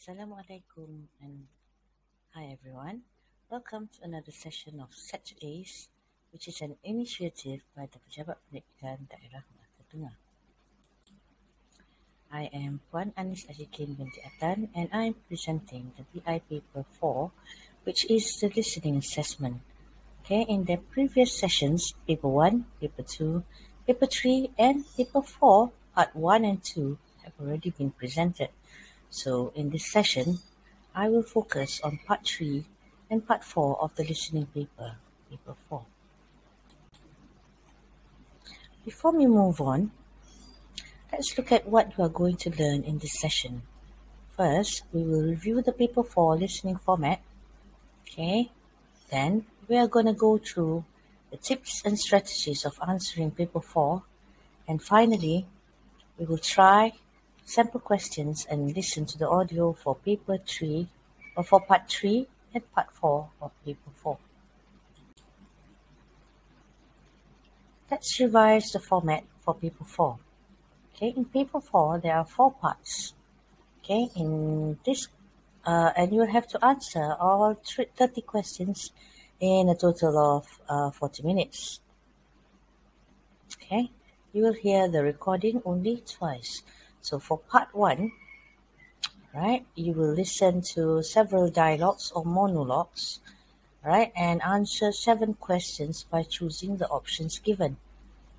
Assalamualaikum and hi everyone. Welcome to another session of Saturdays, which is an initiative by the Pejabat Pendidikan Daerah Melaka Tengah. I am Puan Anis ASHIKIN BINTI ATAN and I am presenting the BI paper 4, which is the listening assessment. Okay, in the previous sessions, paper 1, paper 2, paper 3 and paper 4, part 1 and 2 have already been presented. So in this session, I will focus on part 3 and part 4 of the listening paper, paper 4. Before we move on, let's look at what we are going to learn in this session. First, we will review the paper 4 listening format. Okay, then we are going to go through the tips and strategies of answering paper 4. And finally, we will try sample questions and listen to the audio for paper 3 or for part 3 and part 4 of paper 4. Let's revise the format for paper 4. Okay, in paper 4 there are 4 parts. Okay, in this and you will have to answer all 30 questions in a total of 40 minutes. Okay, you will hear the recording only twice. So for part 1, right, you will listen to several dialogues or monologues, right, and answer 7 questions by choosing the options given.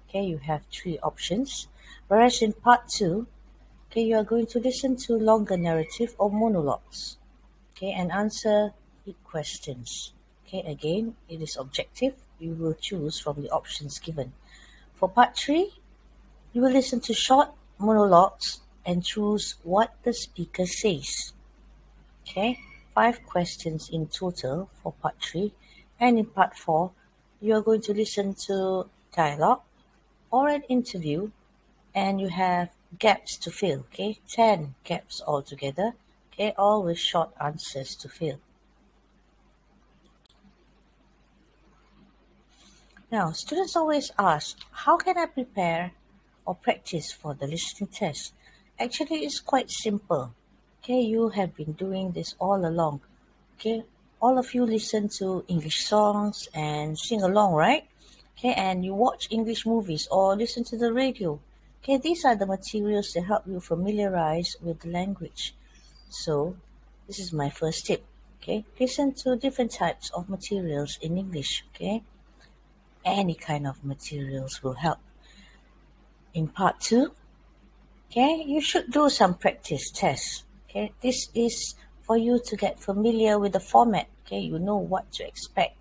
Okay, you have 3 options. Whereas in part 2, okay, you are going to listen to longer narrative or monologues, okay, and answer 8 questions. Okay, again, it is objective. You will choose from the options given. For part 3, you will listen to short monologues and choose what the speaker says. Okay, 5 questions in total for part 3, and in part 4, you are going to listen to dialogue or an interview, and you have gaps to fill. Okay, 10 gaps altogether. Okay, all with short answers to fill. Now, students always ask, how can I prepare or practice for the listening test? Actually, it's quite simple. Okay, you have been doing this all along. Okay, all of you listen to English songs and sing along, right? Okay, and you watch English movies or listen to the radio. Okay, these are the materials that help you familiarize with the language. So, this is my first tip. Okay, listen to different types of materials in English. Okay, any kind of materials will help. In part 2, okay, you should do some practice tests. Okay, this is for you to get familiar with the format. Okay, you know what to expect.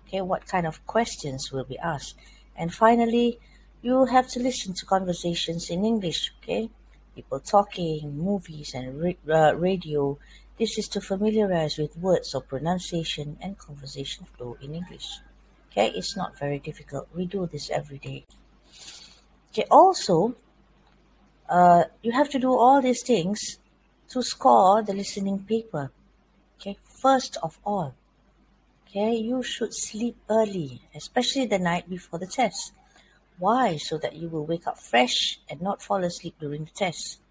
Okay, what kind of questions will be asked. And finally, you have to listen to conversations in English. Okay, people talking, movies and radio. This is to familiarize with words or pronunciation and conversation flow in English. Okay, it's not very difficult. We do this every day. Okay, also, you have to do all these things to score the listening paper. Okay, first of all, okay, you should sleep early, especially the night before the test. Why? So that you will wake up fresh and not fall asleep during the test.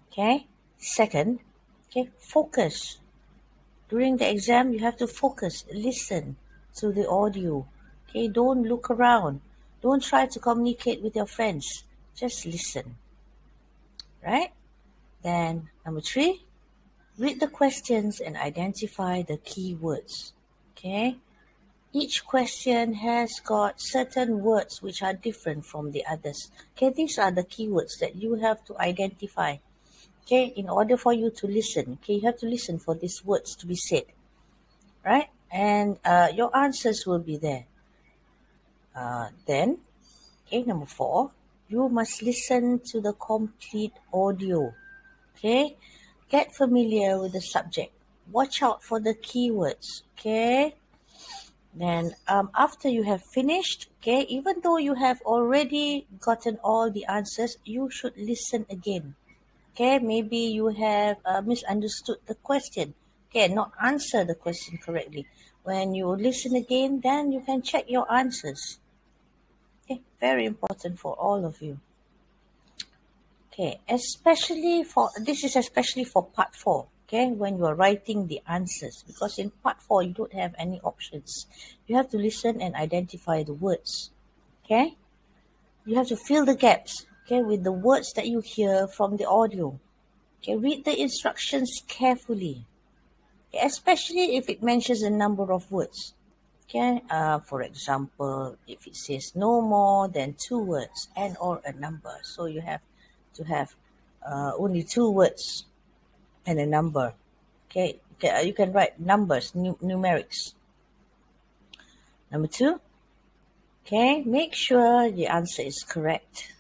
Okay, second, okay, focus. During the exam, you have to focus, listen to the audio. Okay, don't look around. Don't try to communicate with your friends. Just listen. Right? Then, number 3, read the questions and identify the key words. Okay? Each question has got certain words which are different from the others. Okay, these are the keywords that you have to identify. Okay, in order for you to listen, okay, you have to listen for these words to be said. Right? And your answers will be there. Then, okay, number 4, you must listen to the complete audio. Okay, get familiar with the subject. Watch out for the keywords. Okay, then after you have finished, okay, even though you have already gotten all the answers, you should listen again. Okay, maybe you have misunderstood the question. Okay, not answer the question correctly. When you listen again, then you can check your answers. Okay, very important for all of you. Okay, this is especially for part 4. okay, when you are writing the answers, because in part 4 you don't have any options. You have to listen and identify the words, okay. You have to fill the gaps, okay, with the words that you hear from the audio. Okay, read the instructions carefully, okay, especially if it mentions a number of words. Okay, for example, if it says no more than 2 words and or a number, so you have to have only 2 words and a number. Okay, you can write numbers, numerics. Number 2, okay, make sure the answer is correct.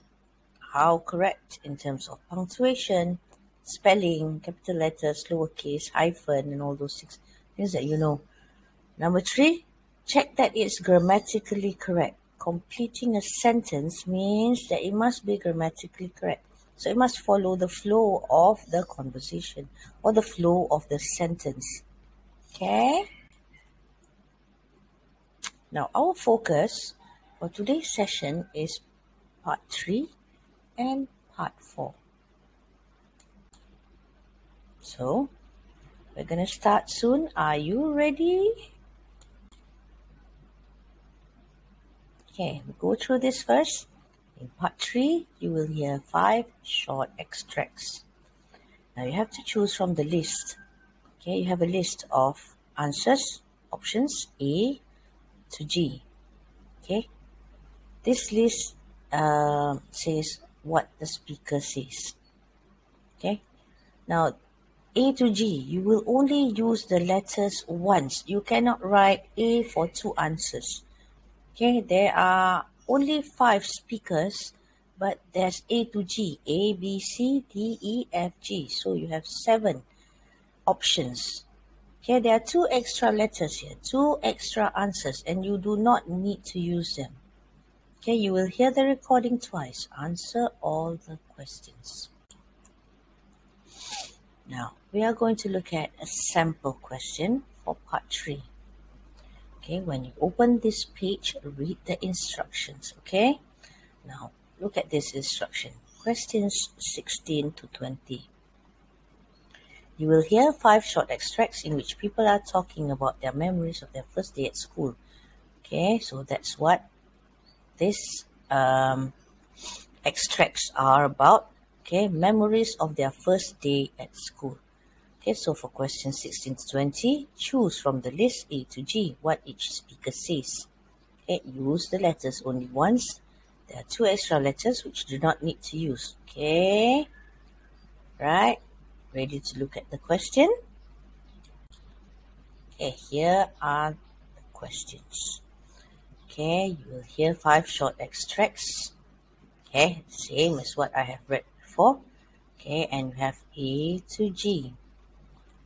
How correct? In terms of punctuation, spelling, capital letters, lowercase, hyphen, and all those things that you know. Number 3, check that it's grammatically correct. Completing a sentence means that it must be grammatically correct. So it must follow the flow of the conversation or the flow of the sentence. Okay? Now, our focus for today's session is part 3 and part 4. So, we're going to start soon. Are you ready? Okay, we'll go through this first. In part 3, you will hear 5 short extracts. Now, you have to choose from the list. Okay, you have a list of answers, options A to G. Okay, this list says what the speaker says. Okay, now A to G, you will only use the letters once. You cannot write A for 2 answers. Okay, there are only 5 speakers, but there's A to G, A, B, C, D, E, F, G. So you have 7 options. Okay, there are 2 extra letters here, 2 extra answers, and you do not need to use them. Okay, you will hear the recording twice. Answer all the questions. Now, we are going to look at a sample question for part 3. Okay, when you open this page, read the instructions, okay? Now, look at this instruction. Questions 16 to 20. You will hear 5 short extracts in which people are talking about their memories of their first day at school. Okay, so that's what these extracts are about. Okay, memories of their first day at school. Okay, so for question 16 to 20, choose from the list A to G what each speaker says. Okay, use the letters only once. There are 2 extra letters which do not need to use. Okay, right, ready to look at the question? Okay, here are the questions. Okay, you will hear 5 short extracts. Okay, same as what I have read before. Okay, and we have A to G.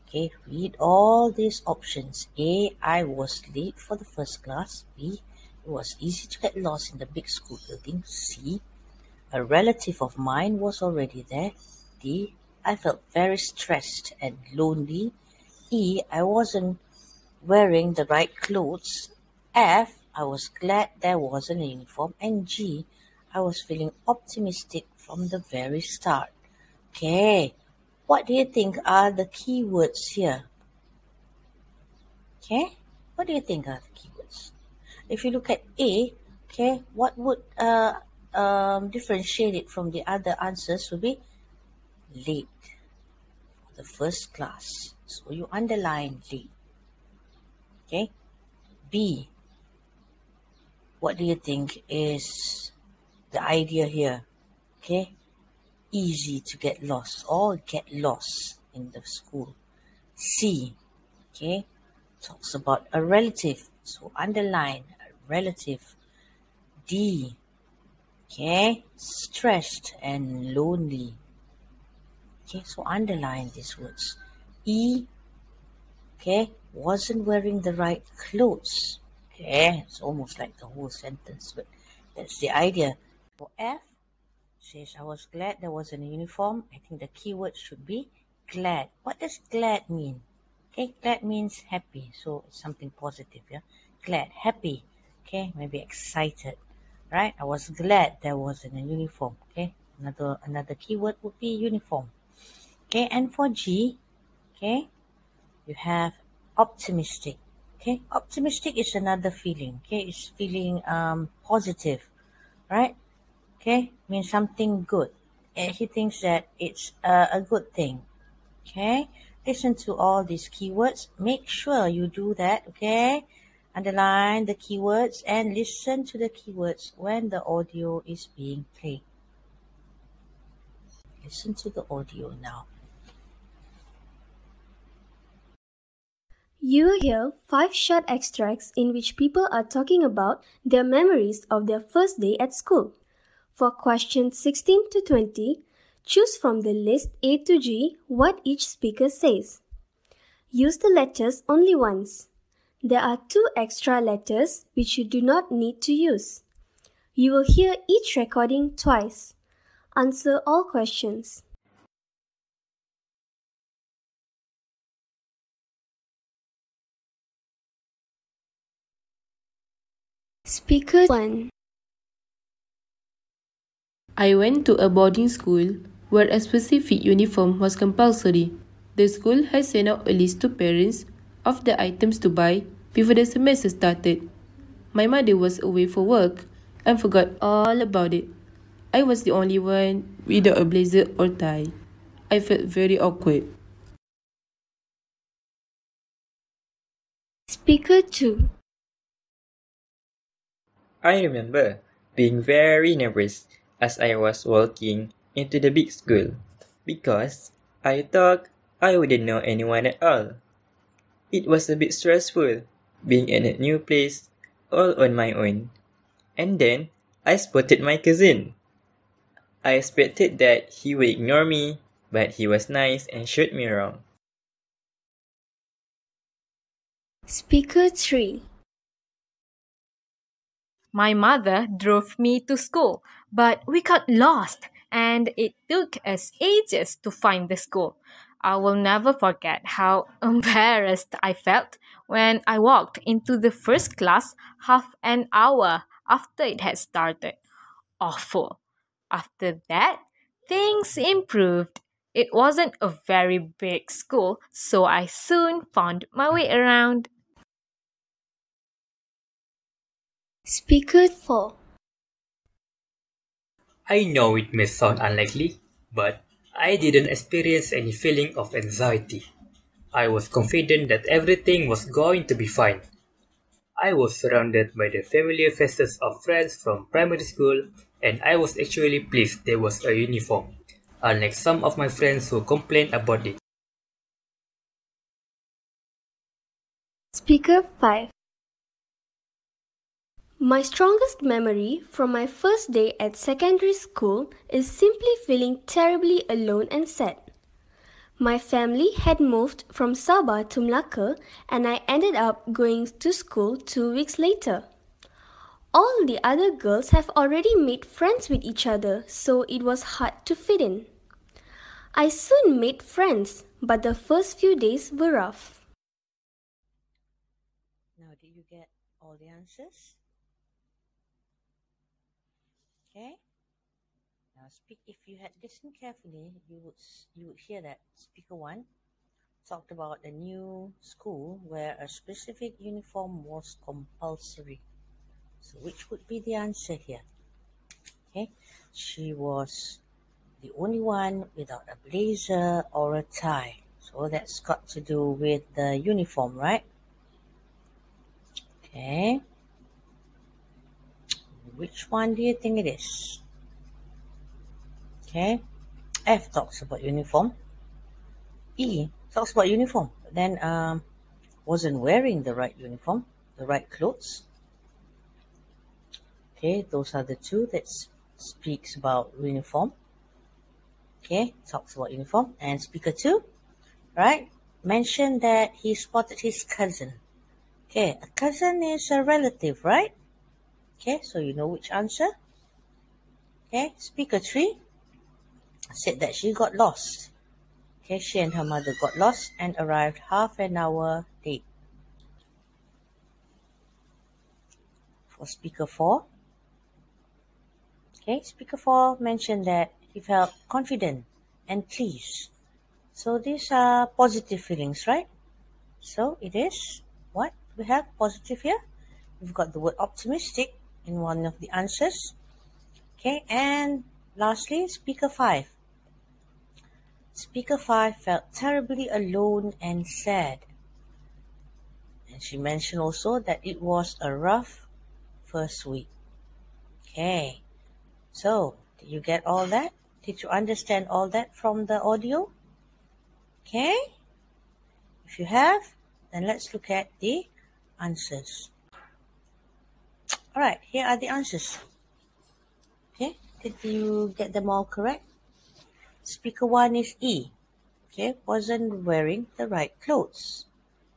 Okay, read all these options. A, I was late for the first class. B, it was easy to get lost in the big school building. C, a relative of mine was already there. D, I felt very stressed and lonely. E, I wasn't wearing the right clothes. F, I was glad there wasn't a uniform. And G, I was feeling optimistic from the very start. Okay, what do you think are the key words here? Okay, what do you think are the key words? If you look at A, okay, what would differentiate it from the other answers would be late for the first class. So you underline late. Okay, B, what do you think is the idea here? Okay, easy to get lost or get lost in the school. C, okay, talks about a relative, so underline a relative. D, okay, stressed and lonely. Okay, so underline these words. E, okay, wasn't wearing the right clothes. Okay, it's almost like the whole sentence, but that's the idea. For F, says, I was glad there wasn't a uniform. I think the key word should be glad. What does glad mean? Okay, glad means happy, so it's something positive, yeah? Glad, happy, okay, maybe excited, right? I was glad there wasn't a uniform, okay? Another key word would be uniform. Okay, and for G, Okay, you have optimistic. Okay, optimistic is another feeling. Okay, it's feeling positive, right? Okay, means something good. And he thinks that it's a good thing. Okay, listen to all these keywords. Make sure you do that. Okay, underline the keywords and listen to the keywords when the audio is being played. Listen to the audio now. You will hear 5 short extracts in which people are talking about their memories of their first day at school. For questions 16 to 20, choose from the list A to G what each speaker says. Use the letters only once. There are 2 extra letters which you do not need to use. You will hear each recording twice. Answer all questions. Speaker 1. I went to a boarding school where a specific uniform was compulsory. The school had sent out a list to parents of the items to buy before the semester started. My mother was away for work and forgot all about it. I was the only one without a blazer or tie. I felt very awkward. Speaker 2. I remember being very nervous as I was walking into the big school because I thought I wouldn't know anyone at all. It was a bit stressful being in a new place all on my own. And then I spotted my cousin. I expected that he would ignore me, but he was nice and showed me around. Speaker 3. My mother drove me to school, but we got lost and it took us ages to find the school. I will never forget how embarrassed I felt when I walked into the first class half an hour after it had started. Awful. After that, things improved. It wasn't a very big school, so I soon found my way around. Speaker 4. I know it may sound unlikely, but I didn't experience any feeling of anxiety. I was confident that everything was going to be fine. I was surrounded by the familiar faces of friends from primary school, and I was actually pleased there was a uniform, unlike some of my friends who complained about it. Speaker 5. My strongest memory from my first day at secondary school is simply feeling terribly alone and sad. My family had moved from Sabah to Melaka and I ended up going to school 2 weeks later. All the other girls have already made friends with each other, so it was hard to fit in. I soon made friends, but the first few days were rough. Now, did you get all the answers? Okay. Now, if you had listened carefully, you would hear that speaker 1 talked about a new school where a specific uniform was compulsory. So, which would be the answer here? Okay, she was the only one without a blazer or a tie. So that's got to do with the uniform, right? Okay. Which one do you think it is? Okay. F talks about uniform. E talks about uniform. Then wasn't wearing the right uniform, the right clothes. Okay, those are the two that speaks about uniform. Okay, talks about uniform. And speaker 2, right, mentioned that he spotted his cousin. Okay, a cousin is a relative, right? Okay, so you know which answer. Okay, speaker 3 said that she got lost. Okay, she and her mother got lost and arrived half an hour late. For speaker 4, okay, speaker 4 mentioned that he felt confident and pleased. So these are positive feelings, right? So it is what we have positive here. We've got the word optimistic in one of the answers. Okay, and lastly, speaker 5. Speaker 5 felt terribly alone and sad. And she mentioned also that it was a rough first week. Okay, so did you get all that? Did you understand all that from the audio? Okay, if you have, then let's look at the answers. Alright, here are the answers. Okay, did you get them all correct? Speaker 1 is E. Okay, wasn't wearing the right clothes.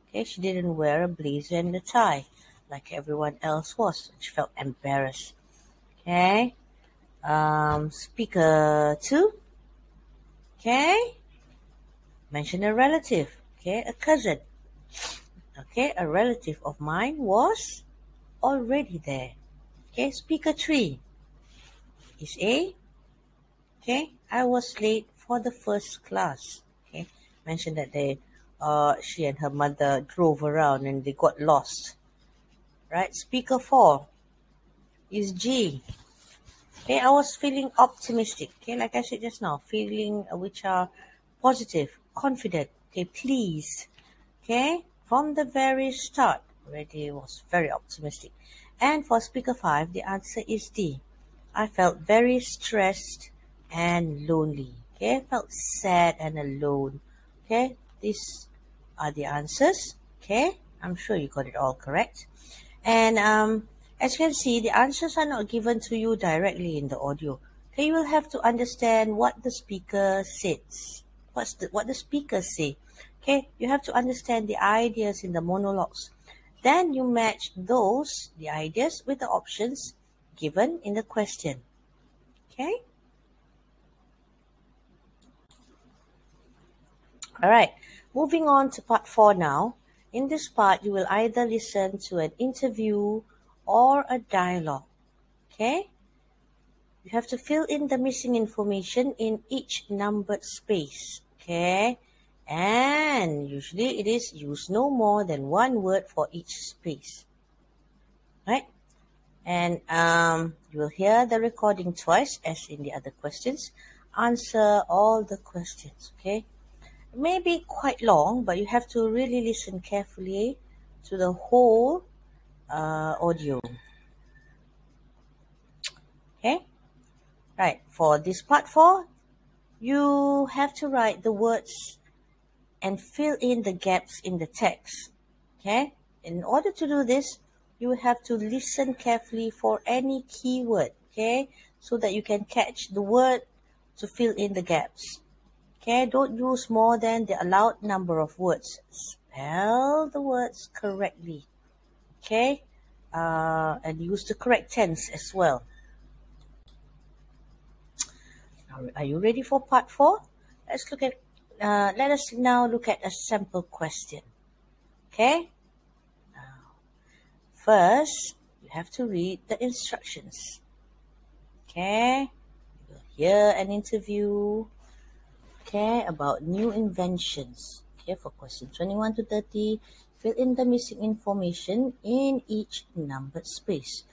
Okay, she didn't wear a blazer and a tie like everyone else was. She felt embarrassed. Okay, speaker 2. Okay, mention a relative. Okay, a cousin. Okay, a relative of mine was already there. Okay, speaker 3 is A. Okay, I was late for the first class. Okay, mentioned that she and her mother drove around and they got lost. Right, speaker 4 is G. Okay, I was feeling optimistic. Okay, like I said just now, feeling which are positive, confident, okay, pleased. Okay, from the very start, already was very optimistic. And for speaker 5, the answer is D. I felt very stressed and lonely. Okay, felt sad and alone. Okay, these are the answers. Okay, I'm sure you got it all correct. And as you can see, the answers are not given to you directly in the audio. Okay, you will have to understand what the speaker says. What the speakers say. Okay, you have to understand the ideas in the monologues. Then you match the ideas with the options given in the question. Okay? Alright, moving on to part 4 now. In this part, you will either listen to an interview or a dialogue. Okay? You have to fill in the missing information in each numbered space. Okay? And usually it is use no more than one word for each space. Right? And you will hear the recording twice as in the other questions. Answer all the questions. Okay? It may be quite long, but you have to really listen carefully to the whole audio. Okay? Right, for this part 4, you have to write the words and fill in the gaps in the text. Okay? In order to do this, you have to listen carefully for any keyword. Okay? So that you can catch the word to fill in the gaps. Okay? Don't use more than the allowed number of words. Spell the words correctly. Okay? And use the correct tense as well. Are you ready for part 4? Let us now look at a sample question. Okay? Now, first, you have to read the instructions. Okay? You'll hear an interview. Okay, about new inventions. Okay, for question 21 to 30, fill in the missing information in each numbered space.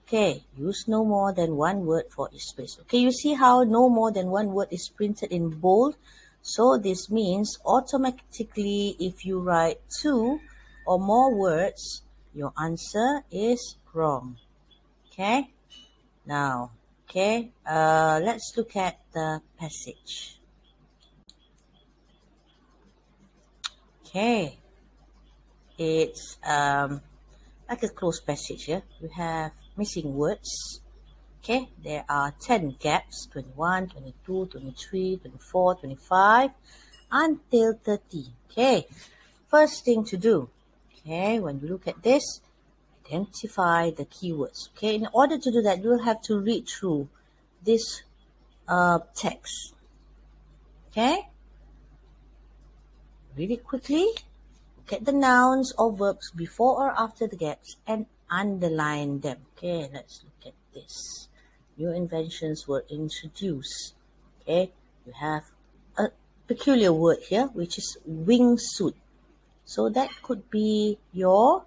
Okay, use no more than one word for each space. Okay, you see how no more than one word is printed in bold? So this means automatically if you write 2 or more words, your answer is wrong. Okay, now, okay, let's look at the passage. Okay, it's like a closed passage here. We have missing words. Okay, there are 10 gaps, 21, 22, 23, 24, 25, until 30. Okay, first thing to do, okay, when you look at this, identify the keywords. Okay, in order to do that, you will have to read through this text. Okay, read it quickly. Look at the nouns or verbs before or after the gaps and underline them. Okay, let's look at this. New inventions were introduced. Okay, you have a peculiar word here, which is wingsuit. So that could be your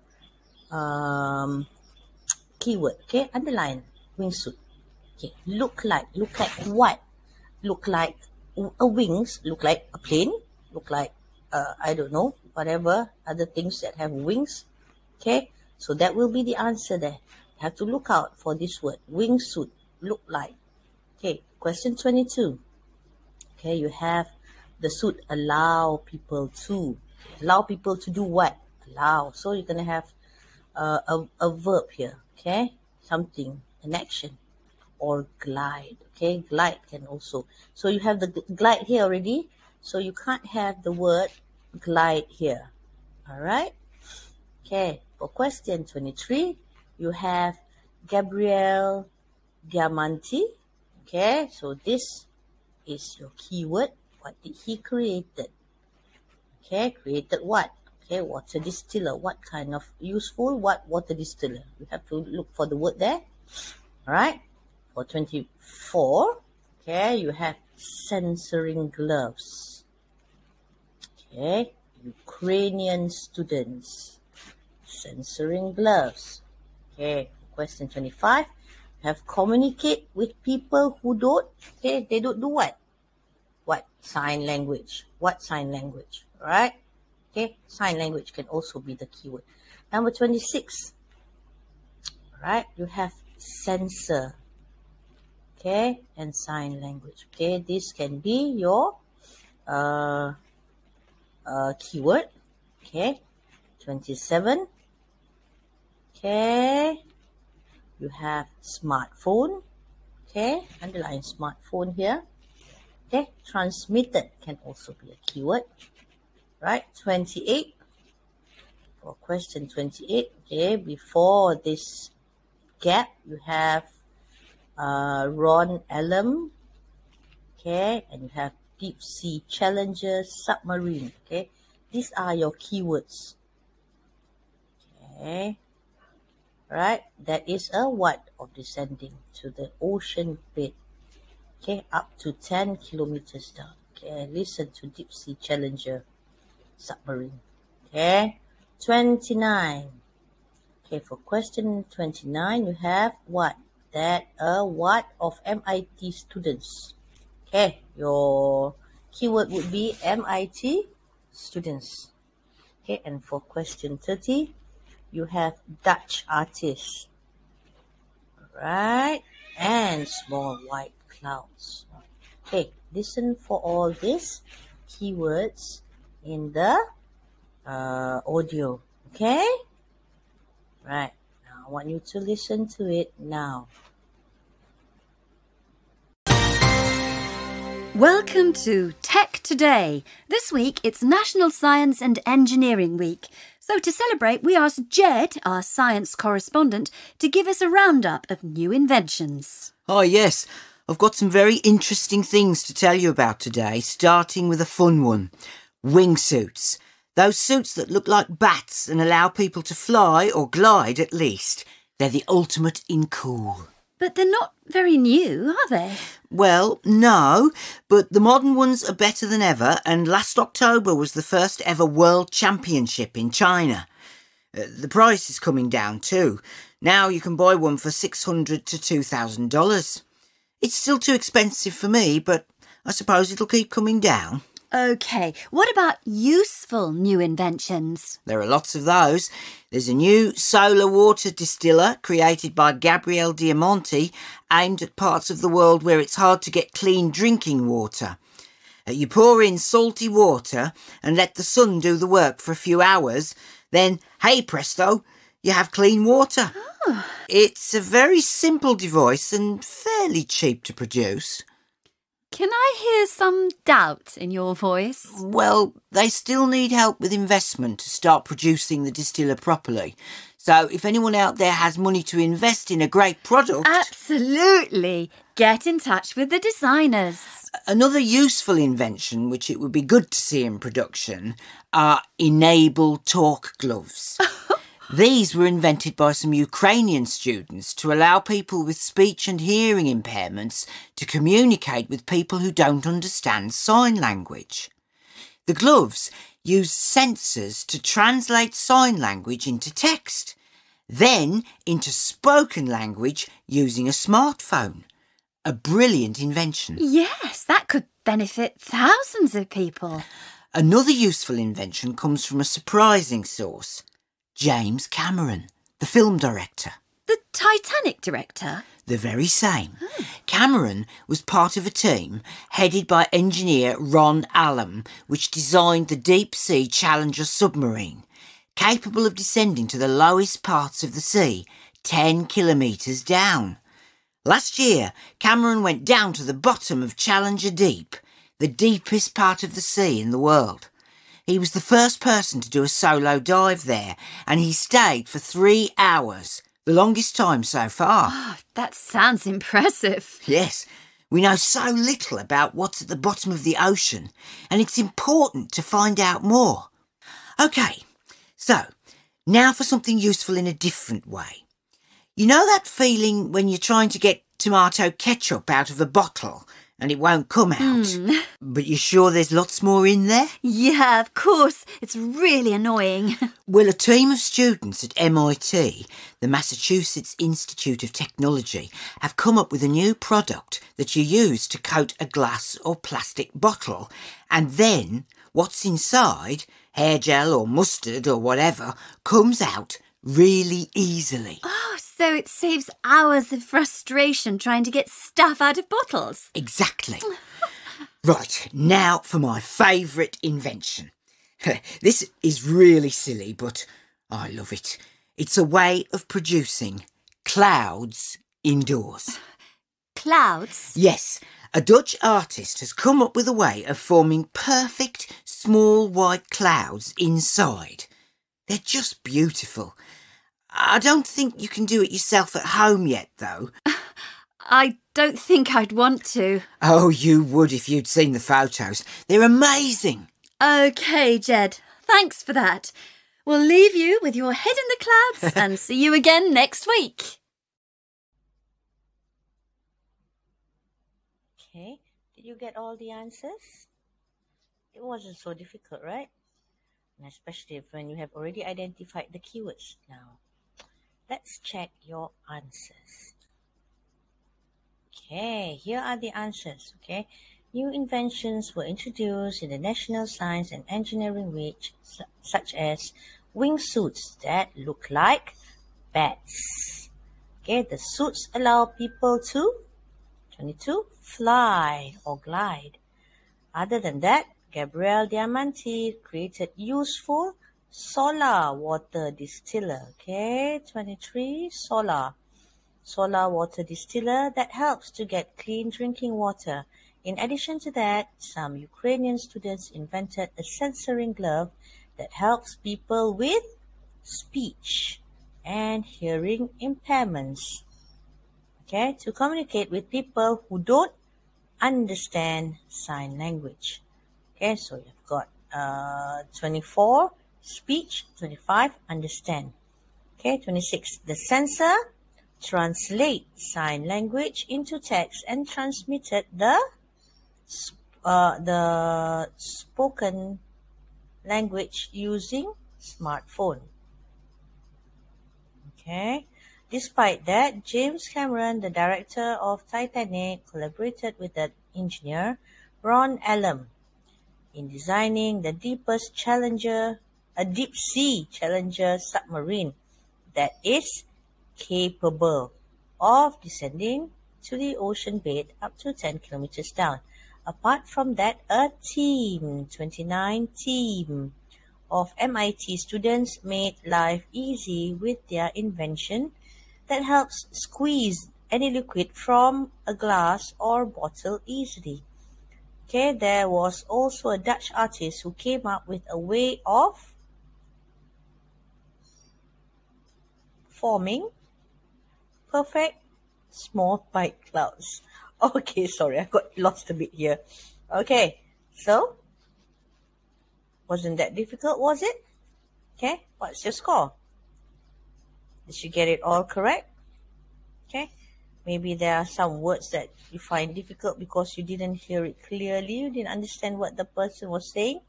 keyword. Okay, underline wingsuit. Okay, look like what? Look like a wings, look like a plane, look like I don't know, whatever other things that have wings. Okay, so that will be the answer there. You have to look out for this word, wingsuit, look like. Okay, question 22. Okay, you have the suit allow people to. Allow people to do what? Allow. So you're going to have a verb here. Okay, something, an action. Or glide. Okay, glide can also. So you have the glide here already. So you can't have the word glide here. Alright. Okay, for question 23, you have Gabriel Diamanti. Okay, so this is your keyword. What did he created? Okay, created what? Okay, water distiller. What kind of useful? What water distiller? You have to look for the word there. Alright. For 24, okay, you have censoring gloves. Okay, Ukrainian students. Censoring gloves. Okay, question 25, you have communicate with people who don't, okay, they don't do what? What? Sign language. What sign language? Right? Okay, sign language can also be the keyword. Number 26, right, you have censor. Okay, and sign language. Okay, this can be your keyword. Okay, 27. Okay, you have smartphone. Okay, underline smartphone here. Okay, transmitted can also be a keyword. Right, 28. For question 28, okay, before this gap, you have Ron Alum, okay, and you have Deep Sea Challenger Submarine, okay. These are your keywords, okay. Right, that is a what of descending to the ocean bed, okay, up to 10 kilometers down. Okay, listen to Deep Sea Challenger Submarine, okay. 29, okay, for question 29, you have what? That what of MIT students. Okay, your keyword would be MIT students. Okay, and for question 30, you have Dutch artists. Right, and small white clouds. Okay, listen for all these keywords in the audio. Okay, right. Now I want you to listen to it now. Welcome to Tech Today. This week it's National Science and Engineering Week. So to celebrate, we asked Jed, our science correspondent, to give us a roundup of new inventions. Oh yes, I've got some very interesting things to tell you about today, starting with a fun one. Wingsuits. Those suits that look like bats and allow people to fly, or glide at least. They're the ultimate in cool. But they're not very new, are they? Well, no, but the modern ones are better than ever, and last October was the first ever World Championship in China. The price is coming down too. Now you can buy one for $600 to $2,000. It's still too expensive for me, but I suppose it'll keep coming down. OK, what about useful new inventions? There are lots of those. There's a new solar water distiller created by Gabriel Diamanti, aimed at parts of the world where it's hard to get clean drinking water. You pour in salty water and let the sun do the work for a few hours. Then, hey presto, you have clean water. Oh. It's a very simple device and fairly cheap to produce. Can I hear some doubt in your voice? Well, they still need help with investment to start producing the distiller properly. So if anyone out there has money to invest in a great product... Absolutely. Get in touch with the designers. Another useful invention, which it would be good to see in production, are Enable Talk gloves. These were invented by some Ukrainian students to allow people with speech and hearing impairments to communicate with people who don't understand sign language. The gloves use sensors to translate sign language into text, then into spoken language using a smartphone. A brilliant invention. Yes, that could benefit thousands of people. Another useful invention comes from a surprising source. James Cameron, the film director. The Titanic director? The very same. Cameron was part of a team headed by engineer Ron Allam, which designed the deep-sea Challenger submarine, capable of descending to the lowest parts of the sea, 10 kilometres down. Last year, Cameron went down to the bottom of Challenger Deep, the deepest part of the sea in the world. He was the first person to do a solo dive there, and he stayed for 3 hours, the longest time so far. Oh, that sounds impressive. Yes, we know so little about what's at the bottom of the ocean, and it's important to find out more. OK, so now for something useful in a different way. You know that feeling when you're trying to get tomato ketchup out of a bottle and it won't come out? But you're sure there's lots more in there? Yeah, of course. It's really annoying. Well, a team of students at MIT, the Massachusetts Institute of Technology, have come up with a new product that you use to coat a glass or plastic bottle, and then what's inside, hair gel or mustard or whatever, comes out really easily. Oh, so it saves hours of frustration trying to get stuff out of bottles. Exactly. Right, now for my favourite invention. This is really silly, but I love it. It's a way of producing clouds indoors. Clouds? Yes, a Dutch artist has come up with a way of forming perfect small white clouds inside. They're just beautiful. I don't think you can do it yourself at home yet, though. I don't think I'd want to. Oh, you would if you'd seen the photos. They're amazing. OK, Jed. Thanks for that. We'll leave you with your head in the clouds and see you again next week. Okay, did you get all the answers? It wasn't so difficult, right? And especially when you have already identified the keywords. Now, let's check your answers. Okay, here are the answers. Okay, new inventions were introduced in the National Science and Engineering Week, such as wingsuits that look like bats. Okay, the suits allow people to 22 fly or glide. Other than that, Gabriel Diamanti created useful solar water distiller. Okay, 23 solar water distiller that helps to get clean drinking water. In addition to that, some Ukrainian students invented a censoring glove that helps people with speech and hearing impairments. Okay, to communicate with people who don't understand sign language. Okay, so you've got 24 speech, 25 understand. Okay, 26 the censor translate sign language into text and transmitted the spoken language using smartphone. Okay. Despite that, James Cameron, the director of Titanic, collaborated with the engineer Ron Allam in designing the deepest Challenger, a deep-sea Challenger submarine that is capable of descending to the ocean bed up to 10 kilometers down. Apart from that, a 29 team of MIT students made life easy with their invention that helps squeeze any liquid from a glass or bottle easily. Okay, there was also a Dutch artist who came up with a way of forming perfect small white clouds. Okay, sorry, I got lost a bit here. Okay, so wasn't that difficult, was it? Okay, what's your score? Did you get it all correct? Okay, maybe there are some words that you find difficult because you didn't hear it clearly, you didn't understand what the person was saying.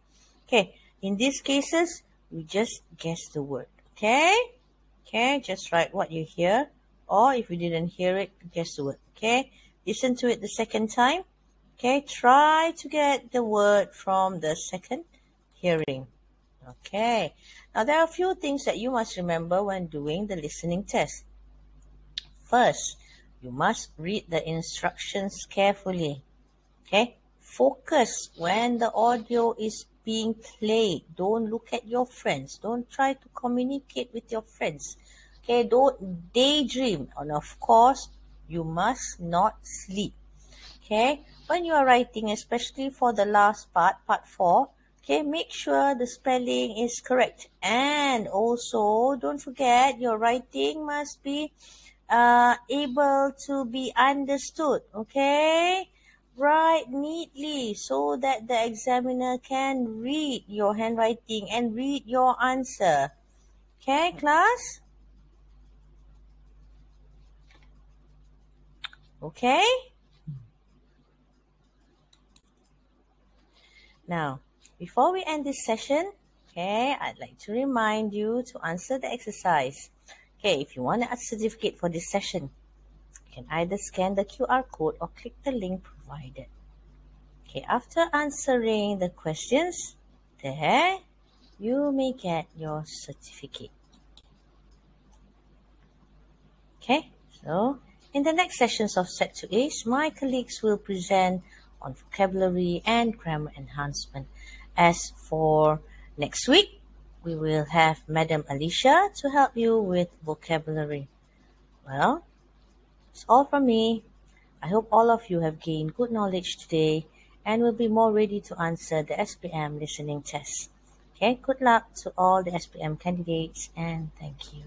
Okay, in these cases, we just guess the word. Okay? Okay, just write what you hear, or if you didn't hear it, guess the word. Okay, listen to it the second time. Okay, try to get the word from the second hearing. Okay, now there are a few things that you must remember when doing the listening test. First, you must read the instructions carefully. Okay, focus when the audio is being played. Don't look at your friends. Don't try to communicate with your friends. Okay, don't daydream. And of course, you must not sleep. Okay, when you are writing, especially for the last part 4, okay, make sure the spelling is correct. And also, don't forget, your writing must be able to be understood. Okay, write neatly so that the examiner can read your handwriting and read your answer. Okay, class? Okay? Now, before we end this session, okay, I'd like to remind you to answer the exercise. Okay, if you want a certificate for this session, you can either scan the QR code or click the link provided. Okay, after answering the questions, there, you may get your certificate. Okay, so in the next sessions of Set to Ace, my colleagues will present on vocabulary and grammar enhancement. As for next week, we will have Madam Alicia to help you with vocabulary. Well, it's all from me. I hope all of you have gained good knowledge today and will be more ready to answer the SPM listening test. Okay, good luck to all the SPM candidates and thank you.